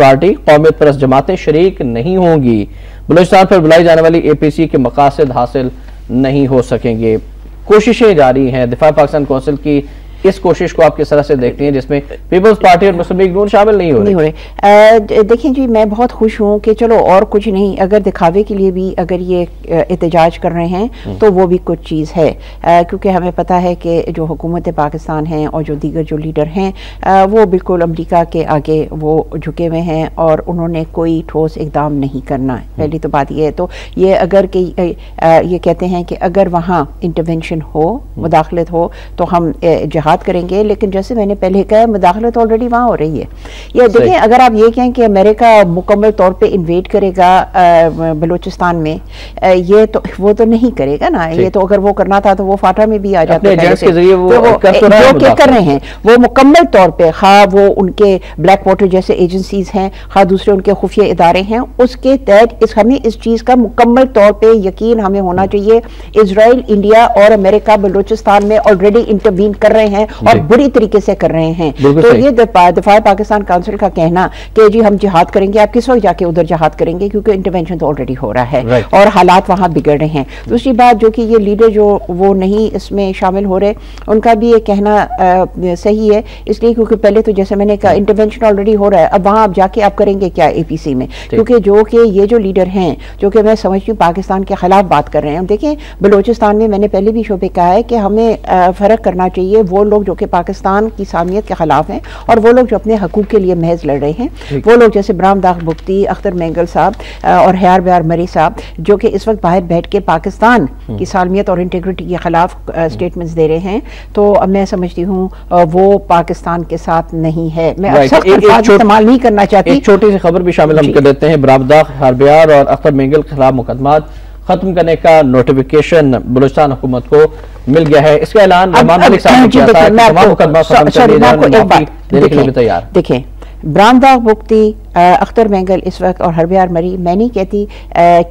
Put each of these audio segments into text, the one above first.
Party قومیت پرست جماعتیں شریک نہیں ہوں گی. بلوچستان پر بلائی جانے والی APC کے مقاصد حاصل نہیں ہو سکیں گے. کوششیں جاری ہیں. دفاع پاکستان کونسل کی اس کوشش کو آپ کس طرح سے دیکھتی ہیں جس میں پیپلز پارٹی اور مسلم لیگ نون شامل نہیں ہو رہے؟ دیکھیں جی، میں بہت خوش ہوں کہ چلو اور کچھ نہیں، اگر دکھاوے کے لیے بھی اگر یہ احتجاج کر رہے ہیں تو وہ بھی کچھ چیز ہے، کیونکہ ہمیں پتہ ہے کہ جو حکومت پاکستان ہیں اور جو دیگر جو لیڈر ہیں وہ بالکل امریکہ کے آگے وہ جھکے ہوئے ہیں اور انہوں نے کوئی ٹھوس اقدام نہیں کرنا ہے. پہلی تو بات یہ ہے. تو یہ اگر کہ یہ کہتے ہیں کہ اگر وہاں انٹرونشن ہو، مداخلت ہو تو ہم جہاد کریں گے، لیکن جیسے میں نے پہلے کہا مداخلت آلریڈی وہاں ہو رہی ہے. یہ دیکھیں، اگر آپ یہ کہیں کہ امریکہ مکمل طور پہ انویڈ کرے گا بلوچستان میں، یہ تو وہ تو نہیں کرے گا نا. یہ تو اگر وہ کرنا تھا تو وہ فاٹا میں بھی آ جاتا ہے. جو کہ کر رہے ہیں وہ مکمل طور پہ، خواہ وہ ان کے بلیک واٹر جیسے ایجنسیز ہیں، خواہ دوسرے ان کے خفیہ ادارے ہیں، اس کے تحت ہمیں اس چیز کا مکمل طور پہ یقین ہمیں ہونا چاہیے. اسرائیل، انڈیا اور امریکہ بلوچستان میں آلریڈی انٹروین کر رہے ہیں اور بری طریقے سے کر رہے ہیں. تو یہ دفاع پاکستان کونسل کا کہنا کہ جی ہم جہاد کریں گے، آپ کس وقت جا کے ادھر جہاد کریں گے، کیونکہ انٹرونشن تو آلریڈی ہو رہا ہے اور حالات وہاں بگڑ رہے ہیں. دوسری بات جو کہ یہ لیڈر جو وہ نہیں اس میں شامل ہو رہے، ان کا بھی یہ کہنا صحیح ہے، اس لیے کیونکہ پہلے تو جیسے میں نے کہا انٹرونشن آلریڈی ہو رہا ہے. اب وہاں آپ جا کے آپ کریں گے کیا APC میں؟ کیونکہ جو کہ یہ جو لیڈر ہیں جو کہ میں سمجھتی ہوں پاکستان کے خلاف بات کر رہے ہیں. دیکھیں بلوچستان میں نے پہلے بھی شعبے کہا ہے کہ ہمیں فرق کرنا چاہیے وہ لوگ جو کہ پاکستان کی سامیت کے خلاف ہیں اور وہ لوگ جو اپنے حقوق کے لیے محض لڑ رہے ہیں. وہ لوگ جیسے برام داغ بگٹی، اختر مینگل صاحب اور حیار بیار مری صاحب جو کہ اس وقت باہر بیٹھ کے پاکستان کی سالمیت اور انٹیگریٹی کے خلاف سٹیٹمنٹس دے رہے ہیں، تو میں سمجھتی ہوں وہ پاکستان کے ساتھ نہیں ہے. میں سخت الفاظ استعمال نہیں کرنا چاہتی. ایک چھوٹی سی خبر بھی شامل ہم کر دیتے ہیں. برام داغ، حیار بیار اور اختر مینگل کے خلاف مقدمات ختم کرنے کا نوٹیفیکیشن بلوچستان حکومت کو مل گیا ہے. اس کا اعلان رحمان ملک صاحب نے کیا تھا کہ تمام مقدمات ختم کر دیے جائیں، معافی دینے کے لیے بھی تیار. دیکھیں برام داغ بگٹی، اختر مینگل اس وقت اور حیار بیار مری، میں نہیں کہتی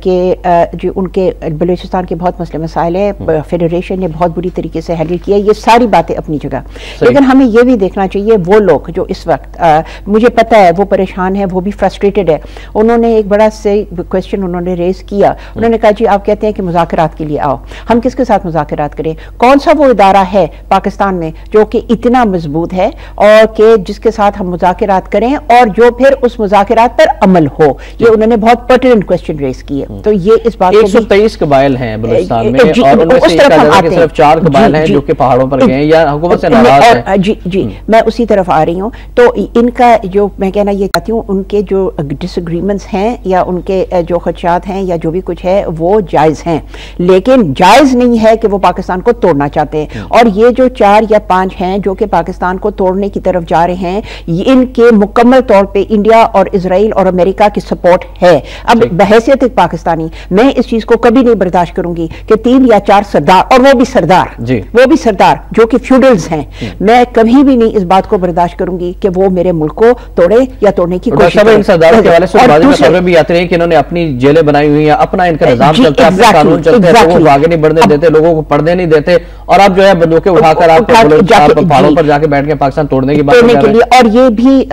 کہ جو ان کے بلوچستان کے بہت مسئلے مسائل ہیں، فیڈریشن نے بہت بری طریقے سے ہینڈل کیا، یہ ساری باتیں اپنی جگہ. لیکن ہمیں یہ بھی دیکھنا چاہیے وہ لوگ جو اس وقت مجھے پتہ ہے وہ پریشان ہے، وہ بھی فرسٹریٹڈ ہے. انہوں نے ایک بڑا صحیح کویسچن انہوں نے ریز کیا. انہوں نے کہا جی آپ کہتے ہیں کہ مذاکرات کے لیے آؤ، ہم کس کے ساتھ مذاکرات کریں؟ کون سا وہ ادارہ ہے پاکستان میں جو کہ اتنا مضبوط ہے اور کہ جس کے ساتھ ہم مذاکرات کریں اور جو پھر اس مذاکرات پر عمل ہو؟ یہ انہوں نے بہت پرٹیننٹ کویسچن ریز کیے. تو یہ اس بات 123 قبائل ہیں بلوچستان میں اور ان میں سے کہا جاتا ہے کہ صرف 4 قبائل ہیں جو کہ پہاڑوں پر گئے ہیں یا حکومت سے ناراض ہیں. جی میں اسی طرف آ رہی ہوں. تو ان کا جو میں کہنا یہ چاہتی ہوں، ان کے جو ڈس ایگریمنٹس ہیں یا ان کے جو خدشات ہیں یا جو بھی کچھ ہے وہ جائز ہیں، لیکن جائز نہیں ہے کہ وہ پاکستان کو توڑنا چاہتے ہیں. اور یہ جو 4 یا 5 ہیں جو کہ پاکستان کو توڑنے کی طرف جا رہے ہیں، ان کے مکمل طور پہ انڈیا اور اسرائیل اور امریکہ کی سپورٹ ہے. اب بحیثیت ایک پاکستانی میں اس چیز کو کبھی نہیں برداشت کروں گی کہ 3 یا 4 سردار، اور وہ بھی سردار جو کہ فیوڈلز ہیں، میں کبھی بھی نہیں اس بات کو برداشت کروں گی کہ وہ میرے ملک کو توڑے یا توڑنے کی کوشش کریں. ان سرداروں کے حوالے سے بعض خبریں بھی آتی ہیں کہ انہوں نے اپنی جیلیں بنائی ہوئی ہیں، اپنا ان کا نظام چلتا ہے، اپنے قانون چلتے ہیں، لوگوں کو آگے نہیں بڑھنے دیتے، لوگوں کو پڑھنے نہیں دیتے، اور آپ جو ہے بندوقیں اٹھا کر آپ پہاڑوں پر جا کے بیٹھ کے پاکستان توڑنے کی بات کر رہے ہیں. اور یہ بھی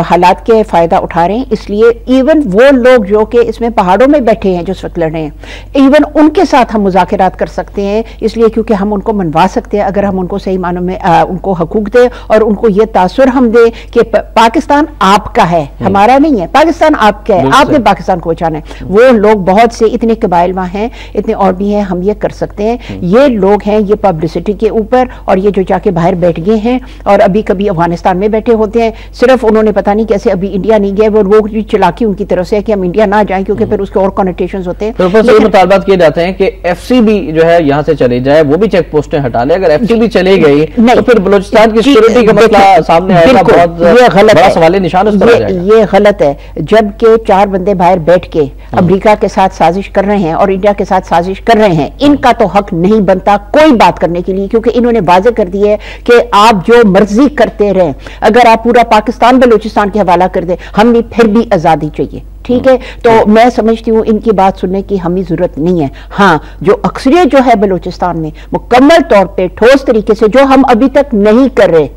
حالات کے فائدہ اٹھا رہے ہیں. اس لیے ایون وہ لوگ جو کہ اس میں پہاڑوں میں بیٹھے ہیں جو اس وقت لڑ رہے ہیں، ایون ان کے ساتھ ہم مذاکرات کر سکتے ہیں، اس لیے کیونکہ ہم ان کو منوا سکتے ہیں اگر ہم ان کو صحیح معنوں میں ان کو حقوق دیں اور ان کو یہ تاثر ہم دیں کہ پاکستان آپ کا ہے، ہمارا نہیں ہے. پاکستان آپ کا ہے، آپ نے پاکستان کو بچانا ہے. وہ لوگ بہت سے اتنے قبائل وہاں ہیں، اتنے اور بھی ہیں، ہم یہ کر سکتے ہیں. یہ لوگ ہیں یہ پبلسٹی کے اوپر، اور یہ جو جا کے باہر بیٹھ گئے ہیں اور ابھی کبھی افغانستان میں بیٹھے ہوتے ہیں، صرف انہوں نے پتہ نہیں کیسے ابھی انڈیا نہیں گئے. وہ لوگ بھی چلاکی ان کی طرف سے ہے کہ ہم انڈیا نہ جائیں کیونکہ پھر اس کے اور کنوٹیشنز ہوتے ہیں. پروفیسر مطالبات کیے جاتے ہیں کہ FCB بھی جو ہے یہاں سے چلی جائے، وہ بھی چیک پوسٹیں ہٹا لے. اگر FCB بھی چلی گئی تو پھر بلوچستان کی سیکورٹی کا مسئلہ سامنے آئے گا، بہت بڑا سوالی نشان اس پر آ جائے گا. یہ غلط ہے. جبکہ 4 بندے باہر بیٹھ کے امریکہ کے ساتھ سازش کر رہے ہیں اور انڈیا کے ساتھ سازش کر رہے ہیں، ان کا تو حق نہیں بنتا کوئی بات کرنے کے لیے، کیونکہ انہوں نے واضح کر دی ہے کہ آپ جو مرضی کرتے رہیں. اگر آپ پورا پاکستان بلوچستان کے حوالہ کر دیں، ہمیں پھر بھی آزادی چاہیے. ٹھیک ہے. تو میں سمجھتی ہوں ان کی بات سننے کی ہمیں ضرورت نہیں ہے. ہاں جو اکثریت جو ہے بلوچستان میں مکمل طور پہ ٹھوس طریقے سے جو ہم ابھی تک نہیں کر رہے,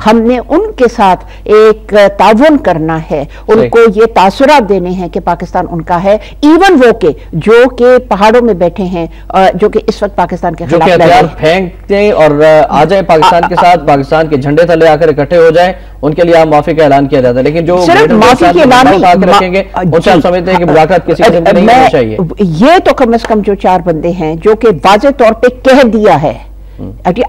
ہم نے ان کے ساتھ ایک تعاون کرنا ہے, ان کو یہ تاثرات دینے ہیں کہ پاکستان ان کا ہے, ایون وہ کہ جو کہ پہاڑوں میں بیٹھے ہیں, جو کہ اس وقت پاکستان کے خلاف ہتھیار پھینک دیں اور آ جائیں پاکستان کے ساتھ, پاکستان کے جھنڈے تلے آ کر اکٹھے ہو جائیں, ان کے لیے معافی کا اعلان کیا جاتا ہے. لیکن جو صرف معافی کے اعلان رکھیں گے ان سے آپ سمجھتے ہیں کہ مذاکرات کسی قسم کی نہیں ہونی چاہیے. یہ تو کم از کم جو 4 بندے ہیں جو کہ واضح طور پہ کہہ دیا ہے,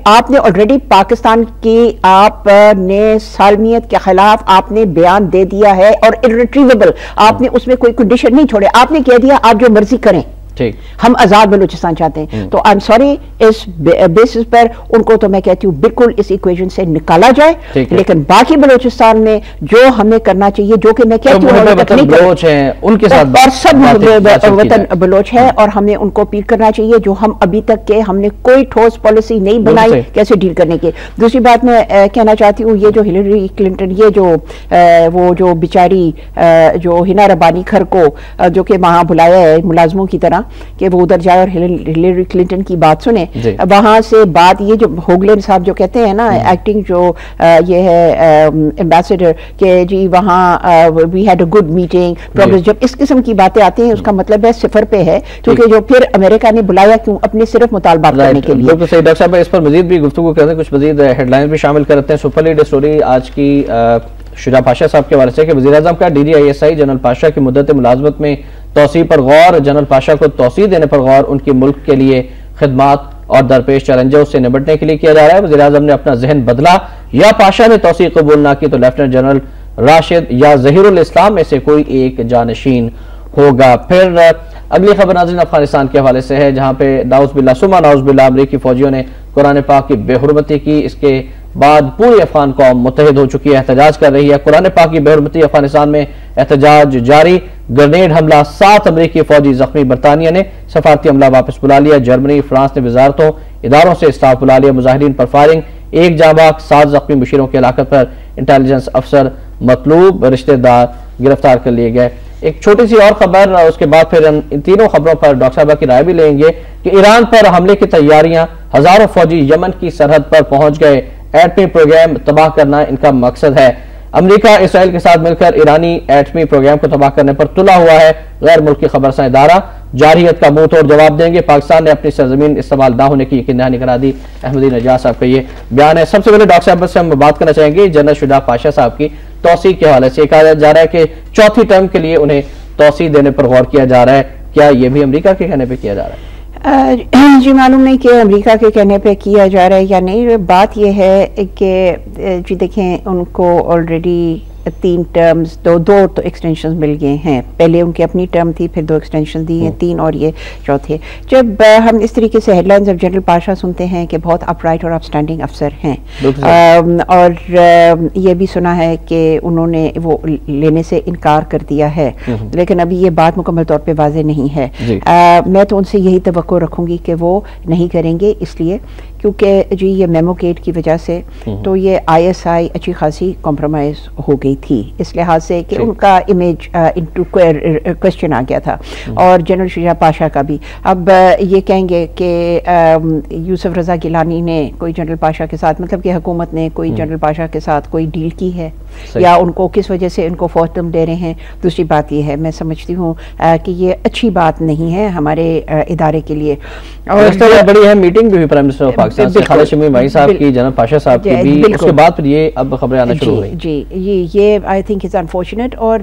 آپ نے آلریڈی پاکستان کی آپ نے سالمیت کے خلاف آپ نے بیان دے دیا ہے اور irretrievable, آپ نے اس میں کوئی کنڈیشن نہیں چھوڑے, آپ نے کہہ دیا آپ جو مرضی کریں, ہم آزاد بلوچستان چاہتے ہیں. تو آئی ایم سوری, اس بیسس پر ان کو تو میں کہتی ہوں بالکل اس ایکویشن سے نکالا جائے, لیکن باقی بلوچستان میں جو ہمیں کرنا چاہیے, جو کہ میں کہتی ہوں بلوچ ہیں ان کے ساتھ اور سب وطن بلوچ ہے, اور ہمیں ان کو اپیل کرنا چاہیے جو ہم ابھی تک کے ہم نے کوئی ٹھوس پالیسی نہیں بنائی کیسے ڈیل کرنے کی. دوسری بات میں کہنا چاہتی ہوں, یہ جو ہلیری کلنٹن, یہ جو وہ جو بیچاری جو ہنا ربانی کھر کو جو کہ وہاں بلایا ہے ملازموں کی طرح کہ وہ ادھر جائے اور ہلیری کلنٹن کی بات سنے, وہاں سے بات یہ جو ہوگلین صاحب جو کہتے ہیں نا ایکٹنگ جو یہ ہے ایمبیسڈر کہ جی وہاں we had a good meeting progress, جب اس قسم کی باتیں آتی ہیں اس کا مطلب ہے صفر پہ ہے, کیونکہ جو پھر امریکہ نے بلایا کیوں, اپنے صرف مطالبات کرنے کے لیے. بالکل صحیح. ڈاکٹر صاحب اس پر مزید بھی گفتگو کرتے ہیں, کچھ مزید ہیڈ لائنز بھی شامل کرتے ہیں. سپر لیڈ اسٹوری آج کی شجاع پاشا صاحب کے حوالے سے کہ وزیراعظم کا DDISI جنرل پاشا کی مدت ملازمت میں توسیع پر غور, جنرل پاشا کو توسیع دینے پر غور, ان کی ملک کے لیے خدمات اور درپیش چیلنجوں سے نمٹنے کے لیے کیا جا رہا ہے. وزیراعظم نے اپنا ذہن بدلا, یا پاشا نے توسیع قبول نہ کی تو لیفٹیننٹ جنرل راشد یا ظہیر الاسلام میں سے کوئی ایک جانشین ہوگا. پھر اگلی خبر ناظرین افغانستان کے حوالے سے ہے, جہاں پہ نعوذ باللہ ثم نعوذ باللہ امریکی فوجیوں نے قرآن پاک کی بے حرمتی کی. اس کے بعد پوری افغان قوم متحد ہو چکی ہے, احتجاج کر رہی ہے. قرآن پاک کی بے حرمتی, افغانستان میں احتجاج جاری. گرنیڈ حملہ, 7 امریکی فوجی زخمی. برطانیہ نے سفارتی عملہ واپس بلا لیا. جرمنی, فرانس نے وزارتوں اداروں سے اسٹاف بلا لیا. مظاہرین پر فائرنگ, 1 جاں باز, 7 زخمی. مشیروں کی ہلاکت پر انٹیلیجنس افسر مطلوب, رشتہ دار گرفتار کر لیے گئے. ایک چھوٹی سی اور خبر, اس کے بعد پھر ان تینوں خبروں پر ڈاکٹر صاحبہ کی رائے بھی لیں گے کہ ایران پر حملے کی تیاریاں, ہزاروں فوجی یمن کی سرحد پر پہنچ گئے. ایٹمی پروگرام تباہ کرنا ان کا مقصد ہے. امریکہ اسرائیل کے ساتھ مل کر ایرانی ایٹمی پروگرام کو تباہ کرنے پر تلا ہوا ہے. غیر ملکی خبرساں ادارہ جارحیت کا منہ توڑ جواب دیں گے. پاکستان نے اپنی سرزمین استعمال نہ ہونے کی یقین دہانی کرا دی. احمدی نجار صاحب کا یہ بیان ہے. سب سے پہلے ڈاکٹر صاحب سے ہم بات کرنا چاہیں گے جنرل شجاع پاشا صاحب کی توسیع کے حوالے سے. کہا جا رہا ہے کہ چوتھی ٹرم کے لیے انہیں توسیع دینے پر غور کیا جا رہا ہے. کیا یہ بھی امریکہ کے کہنے پہ کیا جا رہا ہے؟ جی معلوم نہیں کہ امریکہ کے کہنے پہ کیا جا رہا ہے یا نہیں. بات یہ ہے کہ جی دیکھیں ان کو آلریڈی 3 ٹرمز دو تو ایکسٹینشنز مل گئے ہیں. پہلے ان کی اپنی ٹرم تھی, پھر 2 ایکسٹینشن دی ہیں, 3 اور یہ چوتھے. جب ہم اس طریقے سے headlines of general Pasha سنتے ہیں کہ بہت اپ رائٹ اور اپ اسٹینڈنگ افسر ہیں, اور یہ بھی سنا ہے کہ انہوں نے وہ لینے سے انکار کر دیا ہے, لیکن ابھی یہ بات مکمل طور پہ واضح نہیں ہے. میں تو ان سے یہی توقع رکھوں گی کہ وہ نہیں کریں گے, اس لیے کیونکہ جی یہ میمو گیٹ کی وجہ سے تو یہ ISI اچھی خاصی کمپرومائز ہو گئی تھی, اس لحاظ سے کہ ان کا امیج کوشچن آ گیا تھا, اور جنرل شجاع پاشا کا بھی. اب یہ کہیں گے کہ یوسف رضا گیلانی نے کوئی جنرل پاشا کے ساتھ, مطلب کہ حکومت نے کوئی جنرل پاشا کے ساتھ کوئی ڈیل کی ہے, یا ان کو کس وجہ سے ان کو فوج تم دے رہے ہیں. دوسری بات یہ ہے, میں سمجھتی ہوں کہ یہ اچھی بات نہیں ہے ہمارے ادارے کے لیے. اور بڑی اہم میٹنگ بھی ہوئی پرائم منسٹر آف پاکستان سے خالد شمیم بھائی صاحب کی, جنرل پاشا صاحب کی بھی, اس کے بعد پھر یہ اب خبریں آنا شروع ہو گئی. جی یہ آئی تھنک از انفارچونیٹ. اور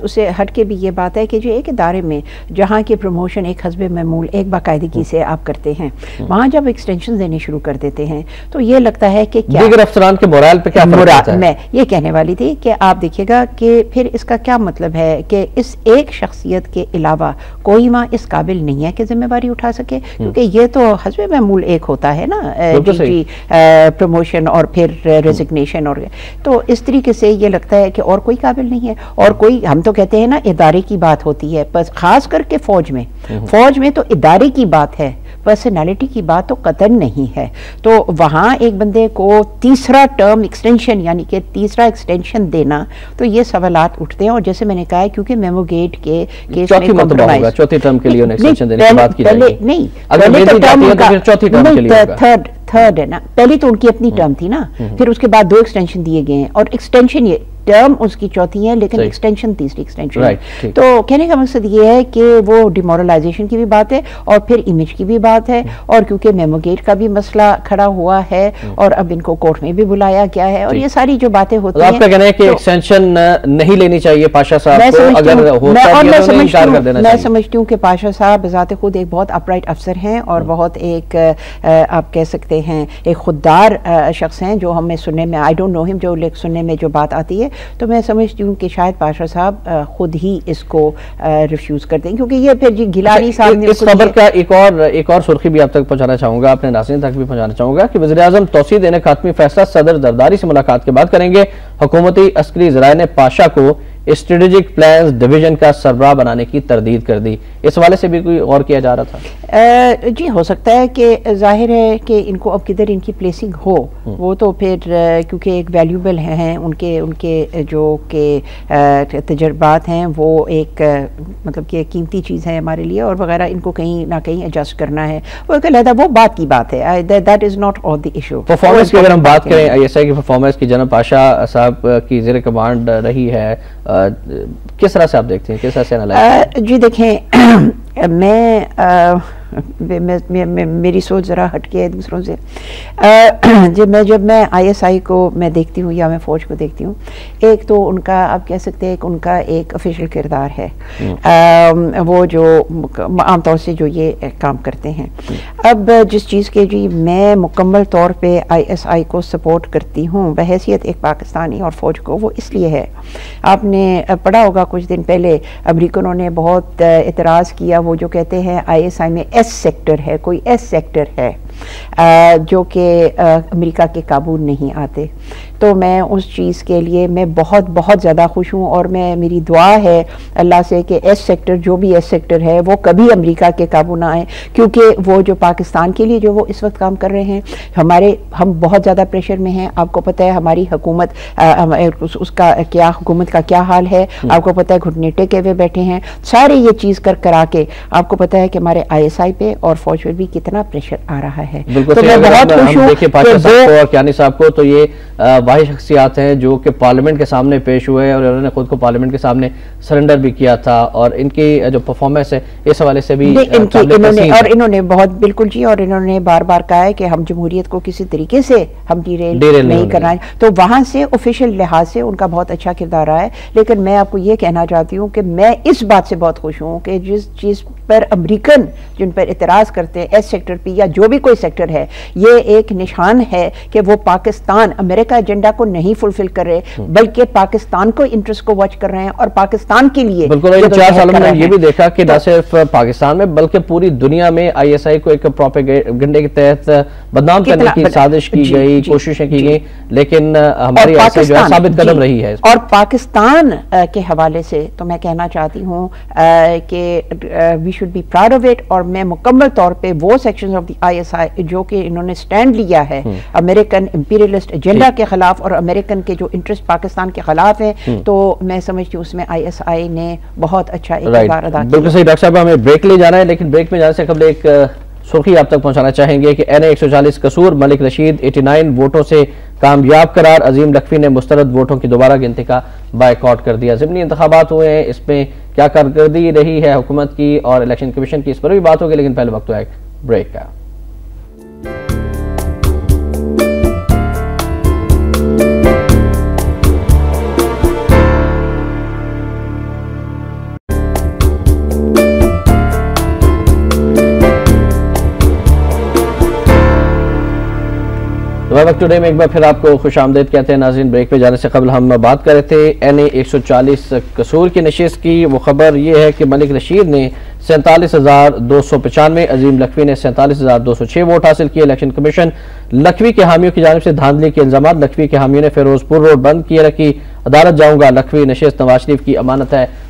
اسے ہٹ کے بھی یہ بات ہے کہ جو ایک ادارے میں جہاں کی پروموشن ایک حسب معمول ایک باقاعدگی سے آپ کرتے ہیں, وہاں جب ایکسٹینشن دینے شروع کر دیتے ہیں تو یہ لگتا ہے کہ کیا دیگر افسران کے مورال پہ کیا فرق پڑتا ہے. میں یہ کہنے والی تھی کہ آپ دیکھیے گا کہ پھر اس کا کیا مطلب ہے کہ اس ایک شخصیت کے علاوہ کوئی وہاں اس قابل نہیں ہے کہ ذمہ داری اٹھا سکے, کیونکہ یہ تو حسب معمول ایک ہوتا ہے نا, پروموشن اور پھر ریزگنیشن, اور تو اس طریقے سے یہ لگتا ہے کہ اور کوئی قابل نہیں ہے. اور کوئی, ہم تو کہتے ہیں نا ادارے کی بات ہوتی ہے, بس خاص کر کے فوج میں فوج میں تو ادارے کی بات ہے، پرسنالٹی کی بات تو قطعاً نہیں ہے. تو وہاں ایک بندے کو تیسرا ٹرم ایکسٹینشن یعنی کہ تیسرا ایکسٹینشن دینا، تو یہ سوالات اٹھتے ہیں. اور جیسے میں نے کہا ہے کیونکہ میمو گیٹ کے کیس میں کمپرومائز، چوتھی ٹرم کے لیے ایکسٹینشن دینے کی بات کی جائے گی. نہیں، اگر چوتھی ٹرم کے لیے تھرڈ ہے نا، پہلی تو ان کی اپنی ٹرم تھی نا، پھر اس کے بعد 2 ایکسٹینشن دیے گئے ہیں، اور ایکسٹینشن یہ ٹرم اس کی چوتھی ہے لیکن ایکسٹینشن تیسری ایکسٹینشن ہے. تو کہنے کا مقصد یہ ہے کہ وہ ڈیمورلائزیشن کی بھی بات ہے اور پھر امیج کی بھی بات ہے، اور کیونکہ میمو گیٹ کا بھی مسئلہ کھڑا ہوا ہے اور اب ان کو کورٹ میں بھی بلایا گیا ہے، اور یہ ساری جو باتیں ہوتی ہیں. آپ کا کہنا ہے کہ ایکسٹینشن نہیں لینی چاہیے پاشا صاحب کو، اگر ہوتا ہے تو انکار کر دینا چاہیے. میں سمجھتی ہوں کہ پاشا صاحب بذات خود ایک بہت اپرائٹ افسر ہیں اور بہت ایک آپ کہہ سکتے ہیں ایک خوددار شخص ہیں، جو ہمیں سننے میں آئی ڈونٹ نو ہم جو سننے میں جو بات آتی ہے، تو میں سمجھتی ہوں کہ شاید پاشا صاحب خود ہی اس کو ریفیوز کر دیں، کیونکہ یہ پھر جی گیلانی صاحب نے اس خبر کا ایک اور سرخی بھی آپ تک پہنچانا چاہوں گا، اپنے ناظرین تک بھی پہنچانا چاہوں گا کہ وزیراعظم توسیع دینے کا حتمی فیصلہ صدر زرداری سے ملاقات کے بعد کریں گے. حکومتی عسکری ذرائع نے پاشا کو اسٹریٹجک پلانز ڈویژن کا سربراہ بنانے کی تردید کر دی. اس حوالے سے بھی کوئی غور کیا جا رہا تھا؟ جی ہو سکتا ہے کہ ظاہر ہے کہ ان کو اب کدھر ان کی پلیسنگ ہو، وہ تو پھر کیونکہ ایک ویلیوبل ہیں ان کے جو کہ تجربات ہیں، وہ ایک مطلب کہ قیمتی چیز ہے ہمارے لیے، اور وغیرہ ان کو کہیں نہ کہیں ایڈجسٹ کرنا ہے، وہ ایک علیحدہ وہ بات کی بات ہے. That is not all the issue. Performance کی اگر ہم بات کریں آئی ایس آئی کی پرفارمنس کی، جناب پاشا صاحب کی زیر کمانڈ رہی ہے، کس طرح سے آپ دیکھتے ہیں، کس طرح سے انالائز؟ جی دیکھیں، میری سوچ ذرا ہٹ کے ہے دوسروں سے. جب میں آئی ایس آئی کو میں دیکھتی ہوں یا میں فوج کو دیکھتی ہوں، ایک تو ان کا آپ کہہ سکتے ہیں ان کا ایک آفیشیل کردار ہے، وہ جو عام طور سے جو یہ کام کرتے ہیں. اب جس چیز کے جی میں مکمل طور پہ آئی ایس آئی کو سپورٹ کرتی ہوں بحیثیت ایک پاکستانی اور فوج کو، وہ اس لیے ہے، آپ نے پڑھا ہوگا کچھ دن پہلے امریکنوں نے بہت اعتراض کیا، وہ جو کہتے ہیں آئی ایس آئی میں ایس سیکٹر ہے، کوئی ایس سیکٹر ہے جو کہ امریکہ کے قابو نہیں آتے. تو میں اس چیز کے لیے میں بہت زیادہ خوش ہوں، اور میری دعا ہے اللہ سے کہ ایس سیکٹر جو بھی ایس سیکٹر ہے وہ کبھی امریکہ کے قابو نہ آئے، کیونکہ وہ جو پاکستان کے لیے جو وہ اس وقت کام کر رہے ہیں، ہم بہت زیادہ پریشر میں ہیں. آپ کو پتہ ہے ہماری حکومت اس کا کیا، حکومت کا کیا حال ہے، آپ کو پتہ ہے گھٹنے ٹیکے ہوئے بیٹھے ہیں. سارے یہ چیز کرا کے آپ کو پتہ ہے کہ ہمارے آئی ایس آئی پہ اور فوج پہ بھی کتنا پریشر آ رہا ہے. بالکل، میں بہت خوش ہوں کہ پاشا صاحب کو اور کیانی صاحب کو تو یہ واحد شخصیات ہیں جو کہ پارلیمنٹ کے سامنے پیش ہوئے، اور انہوں نے خود کو پارلیمنٹ کے سامنے سرنڈر بھی کیا تھا، اور ان کی جو پرفارمنس ہے اس حوالے سے بھی انہوں نے بہت بالکل جی، اور انہوں نے بار بار کہا ہے کہ ہم جمہوریت کو کسی طریقے سے ہم ڈیریل نہیں کرنا ہے. تو وہاں سے آفیشیل لحاظ سے ان کا بہت اچھا کردار رہا ہے. لیکن میں آپ کو یہ کہنا چاہتی ہوں کہ میں اس بات سے بہت خوش ہوں کہ جس چیز پر امریکن جن پر اعتراض کرتے ہیں ایس سیکٹر پہ یا جو بھی کوئی سیکٹر ہے، یہ ایک نشان ہے کہ وہ پاکستان امریکہ ایجنڈا کو نہیں فلفل کر رہے، بلکہ پاکستان کو انٹرسٹ کو واچ کر رہے ہیں اور پاکستان کے لیے. بالکل، ان 4 سالوں میں یہ بھی دیکھا کہ نہ صرف پاکستان میں بلکہ پوری دنیا میں آئی ایس آئی کو ایک پروپیگنڈے کے تحت بدنام کرنے کی سازش کی گئی، کوششیں کی گئی، لیکن ہماری آئی ایس آئی جو ہے ثابت قدم رہی ہے. اور پاکستان کے حوالے سے تو میں کہنا چاہتی ہوں کہ we should be proud of it. اور میں مکمل طور پہ وہ sections of the I S I جو کہ انہوں نے سٹینڈ لیا ہے امریکن امپیریلسٹ ایجنڈا کے خلاف اور امریکن کے جو انٹرسٹ پاکستان کے خلاف ہیں، تو میں سمجھتی ہوں اس میں آئی ایس آئی نے بہت اچھا کردار ادا کیا. بالکل صحیح. ڈاکٹر صاحب ہمیں بریک لے جانا ہے، لیکن بریک میں جانے سے قبل ایک سرخی آپ تک پہنچانا چاہیں گے کہ این اے 140 قصور، ملک رشید 89 ووٹوں سے کامیاب قرار. عظیم لکھوی نے مسترد ووٹوں کی دوبارہ گنتی کا بائیکاٹ کر دیا. ضمنی انتخابات ہوئے ہیں، اس میں کیا کارکردگی رہی ہے حکومت کی اور الیکشن کمیشن کی، اس پر بھی بات ہوگی، لیکن پہلے وقت ہے بریک کا. ویب ٹوڈے میں ایک بار پھر آپ کو خوش آمدید کہتے ہیں. ناظرین، بریک پہ جانے سے قبل ہم بات کر رہے تھے این اے 140 قصور کی نشست کی. وہ خبر یہ ہے کہ ملک رشید نے 47,295، عظیم لکھوی نے 47,206 ووٹ حاصل کیے. الیکشن کمیشن لکھوی کے حامیوں کی جانب سے دھاندلی کے الزامات. لکھوی کے حامیوں نے فیروز پور روڈ بند کیے رکھی. عدالت جاؤں گا، لکھوی نشست نواز شریف کی امانت ہے.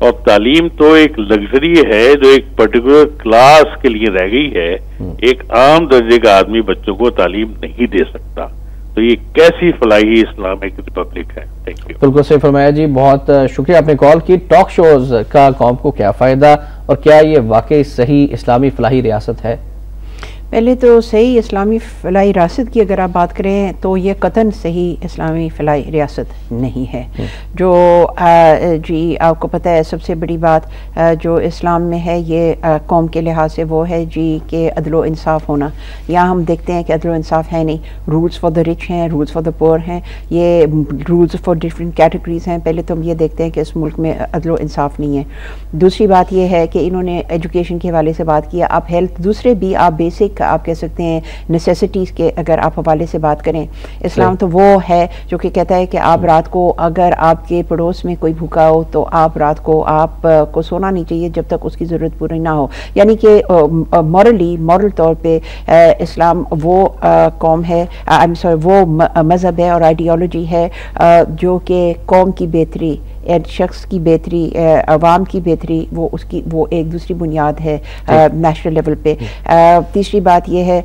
اور تعلیم تو ایک لگژری ہے جو ایک پرٹیکولر کلاس کے لیے رہ گئی ہے. ایک عام درجے کا آدمی بچوں کو تعلیم نہیں دے سکتا. تو یہ کیسی فلاحی اسلامک ریپبلک ہے؟ Thank you. بالکل صحیح فرمایا جی، بہت شکریہ آپ نے کال کی. ٹاک شوز کا قوم کو کیا فائدہ اور کیا یہ واقعی صحیح اسلامی فلاحی ریاست ہے؟ پہلے تو صحیح اسلامی فلاحی ریاست کی اگر آپ بات کریں تو یہ قطعاً صحیح اسلامی فلاحی ریاست نہیں ہے. جو جی آپ کو پتہ ہے سب سے بڑی بات جو اسلام میں ہے یہ قوم کے لحاظ سے وہ ہے جی کہ عدل و انصاف ہونا. یہاں ہم دیکھتے ہیں کہ عدل و انصاف ہے نہیں. رولز فار دا رچ ہیں، رولز فار دا پور ہیں، یہ رولز فار ڈفرینٹ کیٹیگریز ہیں. پہلے تو ہم یہ دیکھتے ہیں کہ اس ملک میں عدل و انصاف نہیں ہے. دوسری بات یہ ہے کہ انہوں نے ایجوکیشن کے حوالے سے بات کیا. آپ ہیلتھ، دوسرے بھی آپ بیسک آپ کہہ سکتے ہیں نیسیسٹیز کے اگر آپ حوالے سے بات کریں. اسلام تو وہ ہے جو کہ کہتا ہے کہ آپ رات کو اگر آپ کے پڑوس میں کوئی بھوکا ہو تو آپ رات کو آپ کو سونا نہیں چاہیے جب تک اس کی ضرورت پوری نہ ہو. یعنی کہ مورل طور پہ اسلام وہ قوم ہے، وہ مذہب ہے اور آئیڈیالوجی ہے جو کہ قوم کی بہتری، شخص کی بہتری، عوام کی بہتری، وہ ایک دوسری بنیاد ہے نیشنل لیول پہ. تیسری بات یہ ہے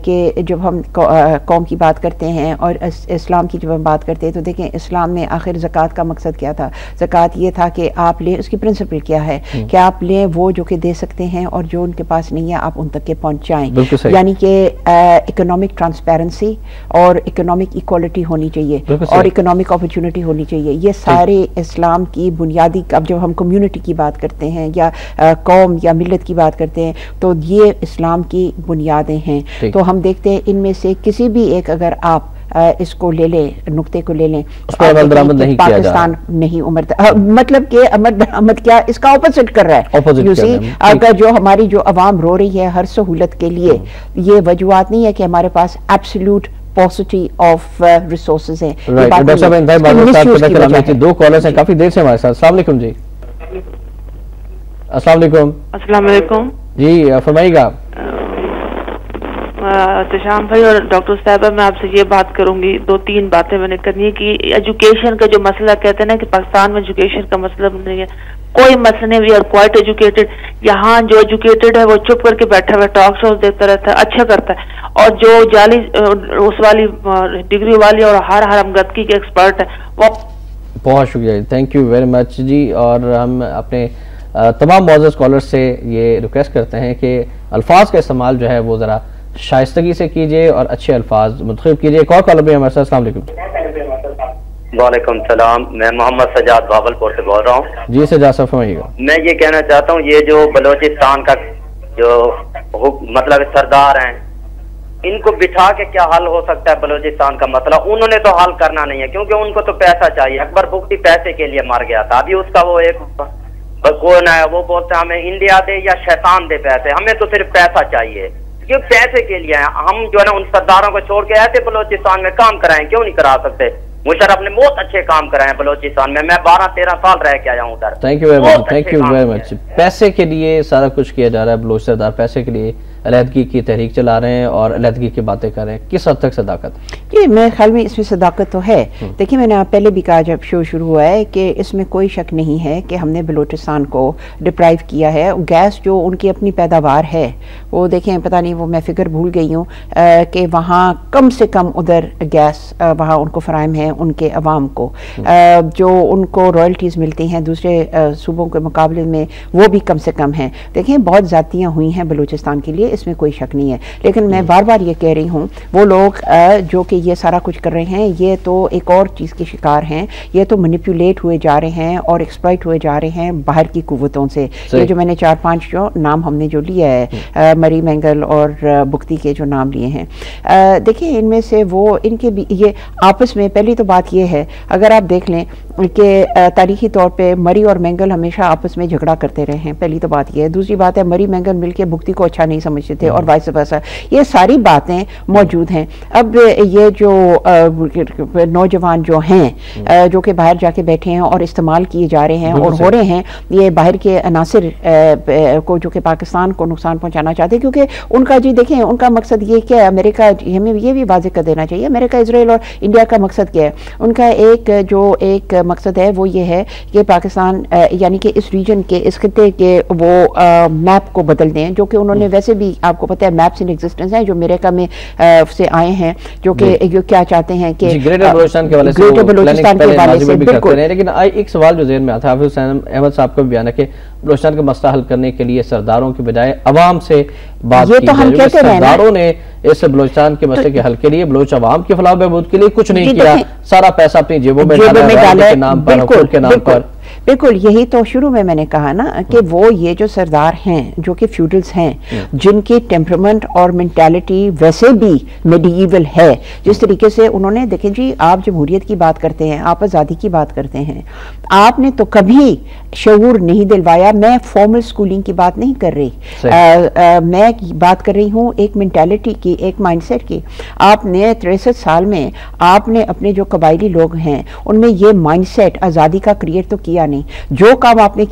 کہ جب ہم قوم کی بات کرتے ہیں اور اسلام کی جب ہم بات کرتے ہیں تو دیکھیں اسلام میں آخر زکوٰۃ کا مقصد کیا تھا؟ زکوٰۃ یہ تھا کہ آپ لیں، اس کی پرنسپل کیا ہے کہ آپ لیں وہ جو کہ دے سکتے ہیں اور جو ان کے پاس نہیں ہے آپ ان تک کے پہنچائیں. یعنی کہ اکنامک ٹرانسپیرنسی اور اکنامک ایکوالٹی ہونی چاہیے اور اکنامک اپرچونٹی ہونی چاہیے. یہ سارے اسلام کی بنیادی، اب جب ہم کمیونٹی کی بات کرتے ہیں یا قوم یا ملت کی بات کرتے ہیں تو یہ اسلام کی بنیادیں ہیں. تو ہم دیکھتے ہیں ان میں سے کسی بھی ایک اگر آپ اس کو لے لیں، نقطے کو لے لیں، پاکستان نہیں مطلب کہ عمل درآمد کیا اس کا اپوزٹ کر رہا ہے. اگر جو ہماری جو عوام رو رہی ہے ہر سہولت کے لیے، یہ وجوہات نہیں ہے کہ ہمارے پاس ایبسولوٹ paucity of resources ہیں. ڈاکٹر صاحب دو کالرز ہیں کافی دیر سے ہمارے ساتھ. السلام علیکم جی. السلام علیکم. السلام علیکم جی فرمائیے گا. احتشام بھائی اور ڈاکٹر صاحبہ، میں آپ سے یہ بات کروں گی، دو تین باتیں میں نے کرنی ہے کہ ایجوکیشن کا جو مسئلہ کہتے ہیں نا کہ پاکستان میں ایجوکیشن کا مسئلہ نہیں ہے، کوئی مسئلہ نہیں. We are quite educated. یہاں جو ایجوکیٹڈ ہے وہ چپ کر کے بیٹھا ہوا ٹاک شوز دیتا رہتا ہے، اچھا کرتا ہے. اور جو جعلی اس والی ڈگری والی اور ہر حرامگدگی کے ایکسپرٹ ہے وہ. بہت شکریہ، تھینک یو ویری مچ جی. اور ہم اپنے تمام معزز کالر سے یہ ریکویسٹ کرتے ہیں کہ الفاظ کا استعمال جو ہے وہ ذرا شائستگی سے کیجئے اور اچھے الفاظ منتخب کیجئے. ایک اور کالر بھی ہمارے ساتھ. السلام علیکم. وعلیکم السلام، میں محمد سجاد بھاولپور سے بول رہا ہوں. جی سجاد صاحب فرمائیے گا. میں یہ کہنا چاہتا ہوں یہ جو بلوچستان کا جو مطلب سردار ہیں ان کو بٹھا کے کیا حل ہو سکتا ہے بلوچستان کا مسئلہ؟ انہوں نے تو حل کرنا نہیں ہے کیونکہ ان کو تو پیسہ چاہیے. اکبر بگٹی پیسے کے لیے مر گیا تھا. ابھی اس کا وہ ایک کون ہے وہ بولتے ہیں ہمیں انڈیا دے یا شیطان دے پیسے، ہمیں تو صرف پیسہ چاہیے. یہ پیسے کے لیے ہیں. ہم جو ہے نا ان سرداروں کو چھوڑ کے ایسے بلوچستان میں کام کرائیں، کیوں نہیں کرا سکتے؟ مشرف نے بہت اچھے کام کرائے ہیں بلوچستان میں. میں 12-13 سال رہ کے آیا ہوں ادھر. Thank you very much, thank you very much. پیسے کے لیے سارا کچھ کیا جا رہا ہے. بلوچ سردار پیسے کے لیے علیحدگی کی تحریک چلا رہے ہیں اور علیحدگی کی باتیں کر رہے ہیں. کس حد تک صداقت؟ جی میرے خیال میں اس میں صداقت تو ہے. دیکھیں میں نے پہلے بھی کہا جب شو شروع ہوا ہے کہ اس میں کوئی شک نہیں ہے کہ ہم نے بلوچستان کو ڈپرائیو کیا ہے. گیس جو ان کی اپنی پیداوار ہے وہ دیکھیں پتہ نہیں وہ میں فگر بھول گئی ہوں کہ وہاں کم سے کم ادھر گیس وہاں ان کو فراہم ہے ان کے عوام کو. جو ان کو رائلٹیز ملتی ہیں دوسرے صوبوں کے مقابلے میں وہ بھی کم سے کم ہیں. دیکھیں بہت زیادتیاں ہوئی ہیں بلوچستان کے لیے، اس میں کوئی شک نہیں ہے. لیکن میں بار بار یہ کہہ رہی ہوں وہ لوگ جو کہ یہ سارا کچھ کر رہے ہیں یہ تو ایک اور چیز کے شکار ہیں. یہ تو مینیپولیٹ ہوئے جا رہے ہیں اور ایکسپلائٹ ہوئے جا رہے ہیں باہر کی قوتوں سے. یہ جو میں نے 4-5 جو نام ہم نے جو لیا ہے مری مینگل اور بگٹی کے جو نام لیے ہیں، دیکھیں ان میں سے وہ ان کے بھی یہ آپس میں پہلی تو بات یہ ہے اگر آپ دیکھ لیں کہ تاریخی طور پہ مری اور مینگل ہمیشہ آپس میں جھگڑا کرتے رہے ہیں. پہلی تو بات یہ ہے. دوسری بات ہے مری مینگل مل کے بگٹی کو اچھا نہیں سمجھتے بھیجتے تھے اور وائس ورسا. یہ ساری باتیں موجود ہیں. اب یہ جو نوجوان جو ہیں جو کہ باہر جا کے بیٹھے ہیں اور استعمال کیے جا رہے ہیں اور ہو رہے ہیں, یہ باہر کے عناصر کو جو کہ پاکستان کو نقصان پہنچانا چاہتے ہیں, کیونکہ ان کا جی دیکھیں ان کا مقصد یہ کیا ہے, امریکہ ہمیں یہ بھی واضح کر دینا چاہیے امریکہ اسرائیل اور انڈیا کا مقصد کیا ہے. ان کا ایک مقصد ہے وہ یہ ہے کہ پاکستان یعنی کہ اس ریجن کے اس خطے کے وہ میپ کو بدل دیں, جو کہ انہوں نے ویسے بھی آپ کو پتہ ہے میپس ان ایگزسٹنس ہیں جو امریکہ میں سے آئے ہیں, جو کہ کیا چاہتے ہیں کہ گریٹر بلوچستان کے حوالے سے بالکل. لیکن ایک سوال جو ذہن میں آتا ہے حافظ حسین احمد صاحب کا بھی بیان ہے کہ بلوچستان کا مسئلہ حل کرنے کے لیے سرداروں کی بجائے عوام سے بات کی جائے. سرداروں نے اس بلوچستان کے مسئلے کے حل کے لیے بلوچ عوام کی فلاح و بہبود کے لیے کچھ نہیں کیا, سارا پیسہ اپنی جیبوں میں ڈالا کے نام پر, حقوق کے نام پر. بالکل یہی تو شروع میں نے کہا نا کہ وہ یہ جو سردار ہیں جو کہ فیوڈلز ہیں, جن کی ٹیمپرمنٹ اور مینٹیلٹی ویسے بھی میڈیول ہے, جس طریقے سے انہوں نے دیکھیں جی آپ جمہوریت کی بات کرتے ہیں, آپ آزادی کی بات کرتے ہیں, آپ نے تو کبھی شعور نہیں دلوایا. میں فارمل سکولنگ کی بات نہیں کر رہی, میں بات کر رہی ہوں ایک مینٹیلٹی کی, ایک مائنڈ سیٹ کی. آپ نے 63 سال میں آپ نے اپنے جو قبائلی لوگ ہیں ان میں یہ مائنڈ سیٹ آزادی کا کریٹ تو کیا نہیں. جو کام آپ نے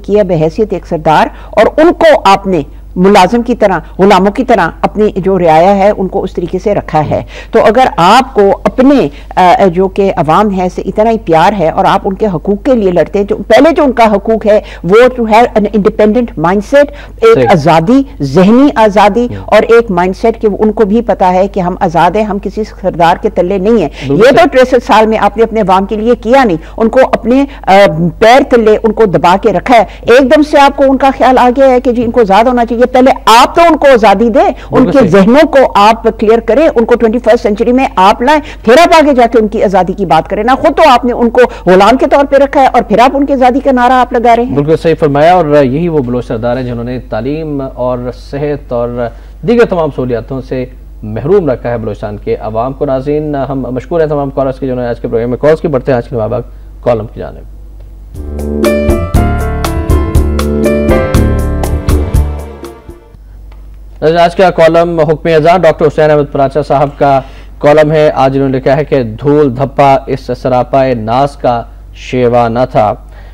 کیا بحیثیت ایک سردار, اور ان کو آپ نے ملازم کی طرح غلاموں کی طرح اپنی جو رعایا ہے ان کو اس طریقے سے رکھا ہے. تو اگر آپ کو اپنے جو کہ عوام ہے سے اتنا ہی پیار ہے اور آپ ان کے حقوق کے لیے لڑتے ہیں, جو پہلے جو ان کا حقوق ہے وہ to have an independent mindset, ایک آزادی, ذہنی آزادی, اور ایک مائنڈ سیٹ کہ ان کو بھی پتا ہے کہ ہم آزاد ہیں, ہم کسی سردار کے تلے نہیں ہیں. یہ تو 63 سال میں آپ نے اپنے عوام کے لیے کیا نہیں, ان کو اپنے پیر تلے ان کو دبا کے رکھا ہے. ایک دم سے آپ کو ان کا خیال آ گیا ہے کہ جی ان کو آزاد ہونا چاہیے. پہلے آپ تو ان کو آزادی دیں, ان کے ذہنوں کو آپ کلیئر کریں, ان کو 21 سینچری میں آپ لائیں, پھر آپ آگے جا کے ان کی آزادی کی بات کریں نا. خود تو آپ نے ان کو غلام کے طور پہ رکھا ہے اور پھر آپ ان کی آزادی کا نعرہ آپ لگا رہے ہیں. بالکل صحیح فرمایا. اور یہی وہ بلوچ سردار ہیں جنہوں نے تعلیم اور صحت اور دیگر تمام سہولیاتوں سے محروم رکھا ہے بلوچستان کے عوام کو. ناظرین ہم مشکور ہیں تمام کالرز کے جنہوں نے آج کے پروگرام میں کالز کی. بڑھتے ہیں آج کے نواباغ کالم کی جانب. آج کا کالم حکم اذان ڈاکٹر حسین احمد پراچا صاحب کا کالم ہے. آج انہوں نے لکھا ہے کہ دھول دھپا اس سراپا ناز کا شیوا نہ تھا.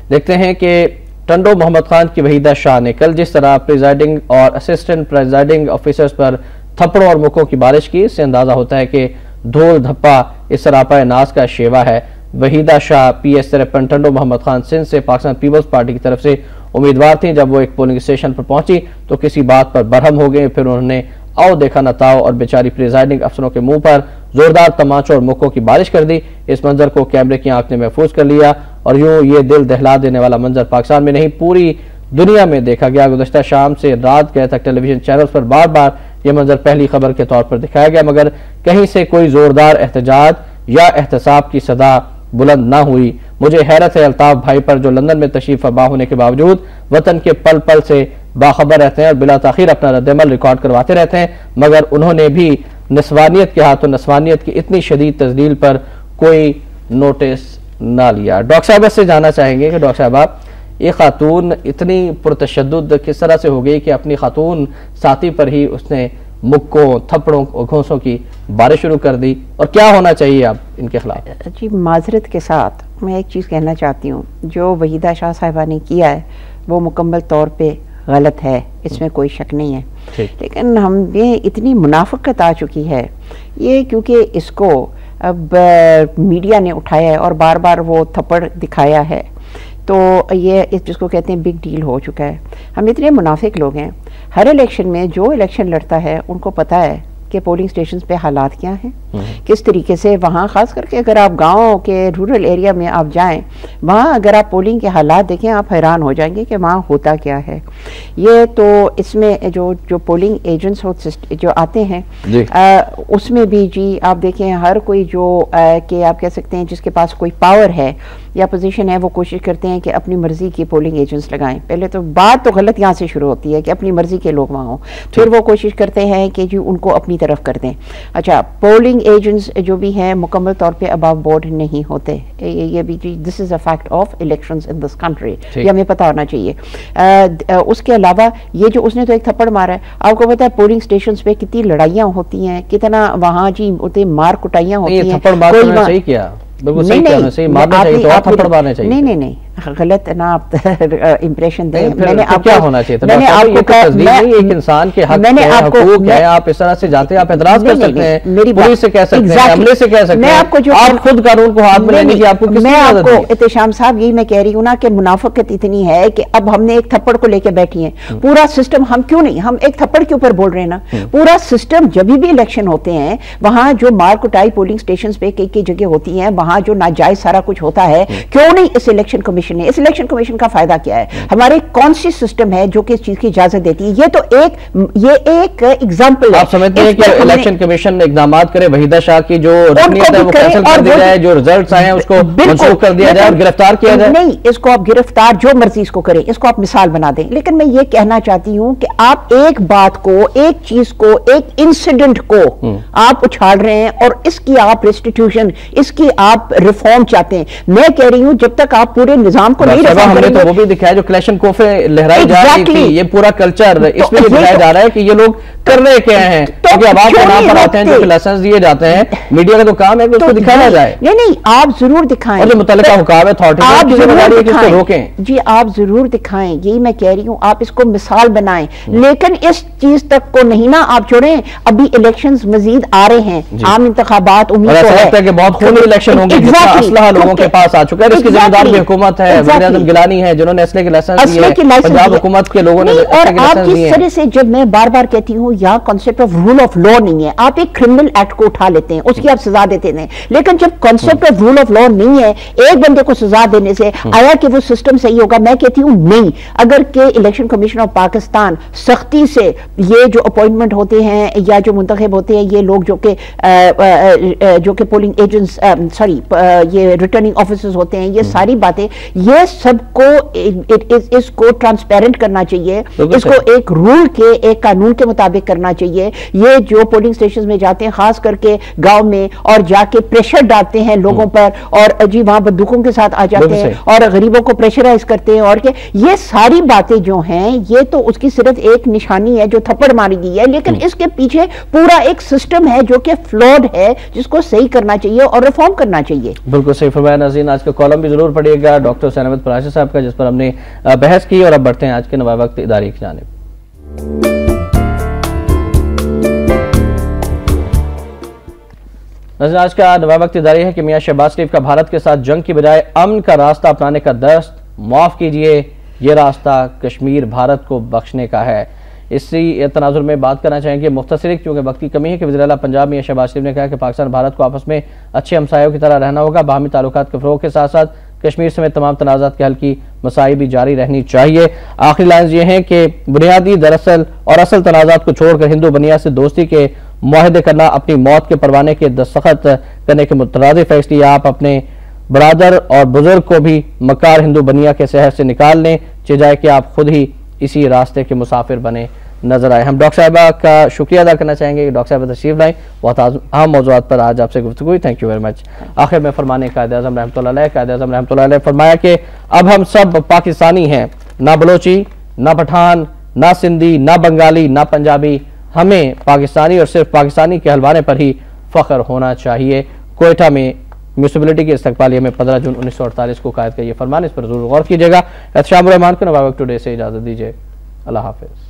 دیکھتے ہیں کہ ٹنڈو محمد خان کی وحیدہ شاہ نے کل جس طرح پریزائڈنگ اور اسسٹنٹ پریزائڈنگ آفیسرز پر تھپڑوں اور مکوں کی بارش کی, اس سے اندازہ ہوتا ہے کہ دھول دھپا اس سراپا ناز کا شیوا ہے. وحیدہ شاہ PS53 ٹنڈو محمد خان سندھ سے پاکستان پیپلز پارٹی کی طرف سے امیدوار تھیں. جب وہ ایک پولنگ اسٹیشن پر پہنچی تو کسی بات پر برہم ہو گئے. پھر انہوں نے آؤ دیکھا نہ تاؤ اور بیچاری پریزائڈنگ افسروں کے منہ پر زوردار تماچوں اور مکوں کی بارش کر دی. اس منظر کو کیمرے کی آنکھ نے محفوظ کر لیا اور یوں یہ دل دہلا دینے والا منظر پاکستان میں نہیں پوری دنیا میں دیکھا گیا. گزشتہ شام سے رات گئے تک ٹیلی ویژن چینلز پر بار بار یہ منظر پہلی خبر کے طور پر دکھایا گیا, مگر کہیں سے کوئی زوردار احتجاج یا احتساب کی صدا بلند نہ ہوئی. مجھے حیرت ہے الطاف بھائی پر جو لندن میں تشریف فرما ہونے کے باوجود وطن کے پل پل سے باخبر رہتے ہیں اور بلا تاخیر اپنا رد عمل ریکارڈ کرواتے رہتے ہیں, مگر انہوں نے بھی نسوانیت کے ہاتھوں نسوانیت کی اتنی شدید تذلیل پر کوئی نوٹس نہ لیا. ڈاکٹر صاحب سے جاننا چاہیں گے کہ ڈاکٹر صاحب یہ خاتون اتنی پرتشدد کس طرح سے ہو گئی کہ اپنی خاتون ساتھی پر ہی اس نے مکوں, تھپڑوں, گھونسوں کی بارش شروع کر دی, اور کیا ہونا چاہیے اب ان کے خلاف؟ جی معذرت کے ساتھ میں ایک چیز کہنا چاہتی ہوں, جو وحیدہ شاہ صاحبہ نے کیا ہے وہ مکمل طور پہ غلط ہے, اس میں کوئی شک نہیں ہے. لیکن ہمیں اتنی منافقت آ چکی ہے یہ, کیونکہ اس کو اب میڈیا نے اٹھایا ہے اور بار بار وہ تھپڑ دکھایا ہے, تو یہ جس کو کہتے ہیں بگ ڈیل ہو چکا ہے. ہم اتنے منافق لوگ ہیں, ہر الیکشن میں جو الیکشن لڑتا ہے ان کو پتہ ہے کہ پولنگ سٹیشنز پہ حالات کیا ہیں, کس طریقے سے وہاں, خاص کر کے اگر آپ گاؤں کے رورل ایریا میں آپ جائیں, وہاں اگر آپ پولنگ کے حالات دیکھیں آپ حیران ہو جائیں گے کہ وہاں ہوتا کیا ہے. یہ تو اس میں جو پولنگ ایجنٹس جو آتے ہیں اس میں بھی جی آپ دیکھیں ہر کوئی جو کہ آپ کہہ سکتے ہیں جس کے پاس کوئی پاور ہے یا پوزیشن ہے وہ کوشش کرتے ہیں کہ اپنی مرضی کی پولنگ ایجنٹس لگائیں. پہلے تو بات تو غلط یہاں سے شروع ہوتی ہے کہ اپنی مرضی کے لوگ وہاں ہوں, پھر وہ کوشش کرتے ہیں کہ جی ان کو اپنی طرف کر دیں. اچھا, پولنگ پولنگ ایجنٹس جو بھی ہیں مکمل طور پہ اباؤ بورڈ نہیں ہوتے. یہ بھی this is a fact of elections in this country, یہ ہمیں پتہ ہونا چاہیے. اس کے علاوہ یہ جو اس نے تو ایک تھپڑ مارا ہے, آپ کو پتہ ہے پولنگ اسٹیشنز پہ کتنی لڑائیاں ہوتی ہیں, کتنا وہاں جی ہوتے مار کٹائیاں ہوتی ہیں. صحیح کیا, بالکل صحیح کیا, صحیح مارنا چاہیے تو تھپڑ مارنا چاہیے. نہیں غلط نہ آپ امپریشن دیں. میں نے آپ کیا ہونا چاہیے, میں نے آپ کو کہا ایک انسان کے حق ہے, حقوق ہے, آپ اس طرح سے جاتے ہیں, آپ اعتراض کر سکتے ہیں, پولیس سے کہہ سکتے ہیں, عملے سے کہہ سکتے ہیں, آپ خود قانون کو ہاتھ میں لینے کی آپ کو کس نے اجازت دی؟ احتشام صاحب یہی میں کہہ رہی ہوں نا کہ منافقت اتنی ہے کہ اب ہم نے ایک تھپڑ کو لے کے بیٹھی ہیں. پورا سسٹم ہم کیوں نہیں, ہم ایک تھپڑ کے اوپر بول رہے ہیں نا, پورا سسٹم جب بھی الیکشن ہوتے ہیں وہاں جو مار کٹائی پولنگ اسٹیشنز پہ کئی جگہ ہوتی ہیں, وہاں جو ناجائز سارا کچھ ہوتا ہے, کیوں نہیں اس الیکشن کمیشن نے, اس الیکشن کمیشن کا فائدہ کیا ہے, ہمارے کون سی سسٹم ہے جو کہ اس چیز کی اجازت دیتی ہے؟ یہ تو ایک ایگزامپل ہے. آپ سمجھتے ہیں کہ الیکشن کمیشن نے اقدامات کرے, وحیدہ شاہ کی جو رکنیت ہے وہ کینسل کر دی جائے, جو ریزلٹس آئے ہیں اس کو منسوخ کر دیا جائے اور گرفتار کیا جائے؟ نہیں, اس کو آپ گرفتار جو مرضی اس کو کریں, اس کو آپ مثال بنا دیں. لیکن میں یہ کہنا چاہتی ہوں کہ آپ ایک بات کو, ایک چیز کو, ایک انسیڈنٹ کو آپ اچھال رہے ہیں اور اس کی آپ ریسٹیٹیوشن, اس کی آپ ریفارم چاہتے ہیں. میں کہہ رہی ہوں جب تک آپ پورے نظام کو نہیں ریفارم کریں گے. تو وہ بھی دکھایا جو کلیشن کوفے لہرائی جا رہی تھی, یہ پورا کلچر اس میں دکھایا جا رہا ہے کہ یہ لوگ کر رہے کیا ہیں, کیونکہ عوام کے نام پر آتے ہیں, جو لائسنس دیے جاتے ہیں, میڈیا کا تو کام ہے کہ اس کو دکھایا جائے. نہیں آپ ضرور دکھائیں, اور جو متعلقہ حکام ہے اتھارٹی کی ذمہ داری ہے کہ اس کو روکیں. جی آپ ضرور دکھائیں, یہی میں کہہ رہی ہوں, آپ اس کو مثال بنائیں, لیکن اس چیز تک کو نہیں نا آپ چھوڑیں. ابھی الیکشنز مزید آ رہے ہیں, عام انتخابات امید تو ہے کہ بہت خونی الیکشن ہوں گے, جتنا اسلحہ لوگوں کے پاس آ چکا ہے. اس کی ذمہ دار بھی حکومت ہے, وزیر اعظم گیلانی ہے جنہوں نے اسلحے کے لائسنس دیے, پنجاب حکومت کے لوگوں نے اور آپ جس طرح سے, جب میں بار بار کہتی ہوں یہاں concept of rule of law نہیں ہے, آپ ایک کرمنل ایکٹ کو اٹھا لیتے ہیں, اس کی آپ سزا دیتے ہیں, لیکن جب concept of rule of law نہیں ہے, ایک بندے کو سزا دینے سے آیا کہ وہ سسٹم صحیح ہوگا؟ میں کہتی ہوں نہیں. اگر کہ الیکشن کمیشن آف پاکستان سختی سے یہ جو اپوائنٹمنٹ ہوتے ہیں یا جو منتخب ہوتے ہیں یہ لوگ جو کہ پولنگ ایجنٹس یہ ریٹرننگ آفیسرز ہوتے ہیں, یہ ساری باتیں, یہ سب کو اس کو ٹرانسپیرنٹ کرنا چاہیے, اس کو ایک رول کے, ایک قانون کے مطابق کرنا چاہیے. یہ جو پولنگ اسٹیشنز میں جاتے ہیں خاص کر کے گاؤں میں, اور جا کے پریشر ڈالتے ہیں لوگوں پر, اور جی وہاں بندوقوں کے ساتھ آ جاتے ہیں اور غریبوں کو پریشرائز کرتے ہیں, اور کہ یہ ساری باتیں جو ہیں یہ تو اس کی صرف ایک نشانی ہے جو تھپڑ ماری گئی ہے, لیکن اس کے پیچھے پورا ایک سسٹم ہے جو کہ فلوڈ ہے, جس کو صحیح کرنا چاہیے اور ریفارم کرنا چاہیے. بالکل صحیح فرمایا ناظرین. آج کا کالم بھی ضرور پڑھیے گا ڈاکٹر حسین احمد پراشی صاحب کا, جس پر ہم نے بحث کی. اور اب بڑھتے ہیں آج کے نوائے وقت اداری کی جانب. ناظرین آج کا نوائے وقت اداری ہے کہ میاں شہباز شریف کا بھارت کے ساتھ جنگ کی بجائے امن کا راستہ اپنانے کا دست معاف کیجئے, یہ راستہ کشمیر بھارت کو بخشنے کا ہے. اسی تناظر میں بات کرنا چاہیں گے مختصر, کیونکہ وقت کی کمی ہے, کہ وزیر اعلیٰ پنجاب میاں شہباز شریف نے کہا کہ پاکستان بھارت کو آپس میں اچھے ہمسایوں کی طرح رہنا ہوگا. باہمی تعلقات کے فروغ کے ساتھ ساتھ کشمیر سمیت تمام تنازعات کے حل کی مساعی بھی جاری رہنی چاہیے. آخری لائنز یہ ہیں کہ بنیادی دراصل اور اصل تنازعات کو چھوڑ کر ہندو بنیاد سے دوستی کے معاہدے کرنا اپنی موت کے پروانے کے دستخط کرنے کے مترادف ہے. اس لیے آپ اپنے برادر اور بزرگ کو بھی مکار ہندو بنیا کے شہر سے نکال لیں, چاہے کہ آپ خود ہی اسی راستے کے مسافر بنے نظر آئے. ہم ڈاکٹر صاحبہ کا شکریہ ادا کرنا چاہیں گے کہ ڈاکٹر صاحبہ تشریف لائیں, بہت اہم موضوعات پر آج آپ سے گفتگو ہوئی. Thank you very much. آخر میں فرمانے قائد اعظم رحمۃ اللہ علیہ, قائد اعظم رحمۃ اللہ علیہ فرمایا کہ اب ہم سب پاکستانی ہیں, نہ بلوچی, نہ پٹھان, نہ سندھی, نہ بنگالی, نہ پنجابی, ہمیں پاکستانی اور صرف پاکستانی کے حلوانے پر ہی فخر ہونا چاہیے. کوئٹہ میں میونسپلٹی کے استقبالیہ میں 15 جون 1948 کو قائد کا یہ فرمان, اس پر ضرور غور کیجیے گا. احتشام الرحمان کو نوائے وقت ٹوڈے سے اجازت دیجیے. اللہ حافظ.